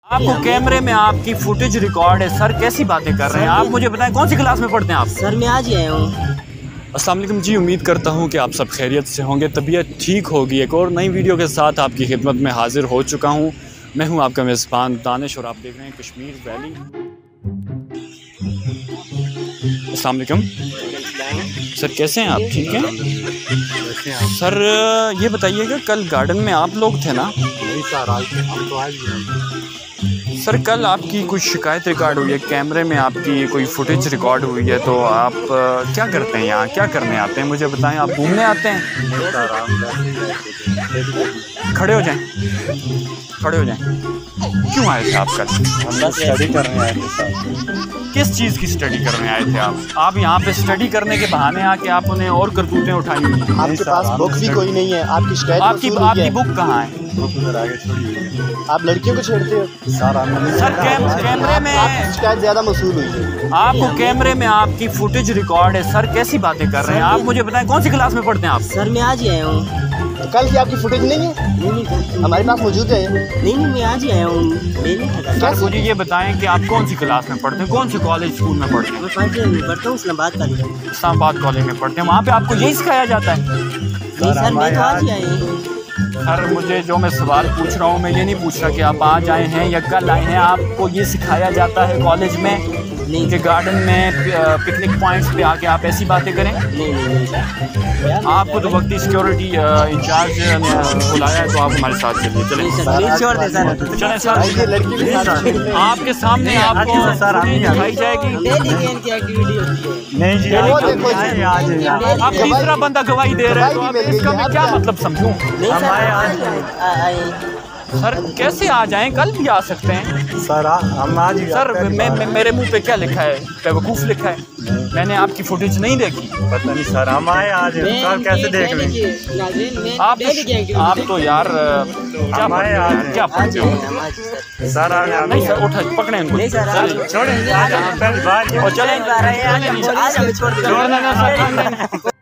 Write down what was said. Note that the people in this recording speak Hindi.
आपको कैमरे में आपकी फुटेज रिकॉर्ड है सर, कैसी बातें कर रहे हैं आप? मुझे बताएं कौन सी क्लास में पढ़ते हैं आप? सर मैं आज ही आया हूँ। अस्सलाम वालेकुम जी, उम्मीद करता हूँ कि आप सब खैरियत से होंगे, तबीयत ठीक होगी। एक और नई वीडियो के साथ आपकी खिदमत में हाजिर हो चुका हूँ। मैं हूँ आपका मेज़बान दानिश और आप देख रहे हैं कश्मीर वैली। अस्सलाम वालेकुम सर, कैसे हैं आप? ठीक हैं सर। ये बताइएगा कल गार्डन में आप लोग थे ना? सर कल आपकी कुछ शिकायत रिकॉर्ड हुई है, कैमरे में आपकी कोई फुटेज रिकॉर्ड हुई है, तो आप क्या करते हैं यहाँ, क्या करने आते हैं मुझे बताएं? आप घूमने आते हैं? खड़े हो जाएं, खड़े हो जाएं। क्यों आए थे आप कल? हम स्टडी करने आए थे सर। किस चीज़ की स्टडी करने आए थे आप? आप यहाँ पे स्टडी करने के बहाने आके आप उन्हें और करतूतें उठाई। आपके पास बुक भी कोई नहीं है, आपकी शिकायत आपकी बुक कहाँ है? आप लड़कियों को छेड़ते हो सर। कैमरे में आपकी शिकायत ज़्यादा मसूल हुई है। आपको कैमरे में आपकी फुटेज रिकॉर्ड है सर, कैसी बातें कर रहे हैं आप? मुझे बताएं कौन सी क्लास में पढ़ते हैं आप? सर मैं आज ही आया हूँ। तो कल की आपकी फुटेज नहीं है? नहीं हमारे पास मौजूद है। नहीं मैं आज ही आया हूँ। सर मुझे ये बताएं कि आप कौन सी क्लास में पढ़ते हैं, कौन सी कॉलेज स्कूल में पढ़ते हैं? मैं 5 में पढ़ता हूँ, इस्लामाबाद कॉलेज। इस्लामाबाद कॉलेज में पढ़ते हैं, वहाँ पे आपको यही सिखाया जाता है? नहीं सर मैं तो आज ही आया हूँ। सर मुझे जो मैं सवाल पूछ रहा हूँ, मैं ये नहीं पूछ रहा कि आप आज आए हैं या कल आए हैं। आपको ये सिखाया जाता है कॉलेज में कि गार्डन में पिकनिक पॉइंट्स पे आके आप ऐसी बातें करें? नहीं आपको तो वक्ती सिक्योरिटी इंचार्ज ने बुलाया है, तो आप हमारे साथ चलिए। चलें छोड़ दे सर। चलें सर, आपके सामने आपको दिखाई जाएगी। की एक्टिविटी होती है। नहीं जी, आप तीसरा बंदा गवाही दे रहे हैं, तो आप इसका मैं क्या मतलब समझूं? नहीं सर आए। सर कैसे आ जाएं? कल भी आ सकते हैं सर। हम आज सर। मेरे मुंह पे क्या लिखा है? बेवकूफ़ लिखा है। मैंने आपकी फुटेज नहीं देखी। पता नहीं सर, हम आए आज, कल कैसे देख लें? आप तो यार क्या पढ़ते हो सर? नहीं सर, उठा पकड़े इनको। छोड़ें, चलें।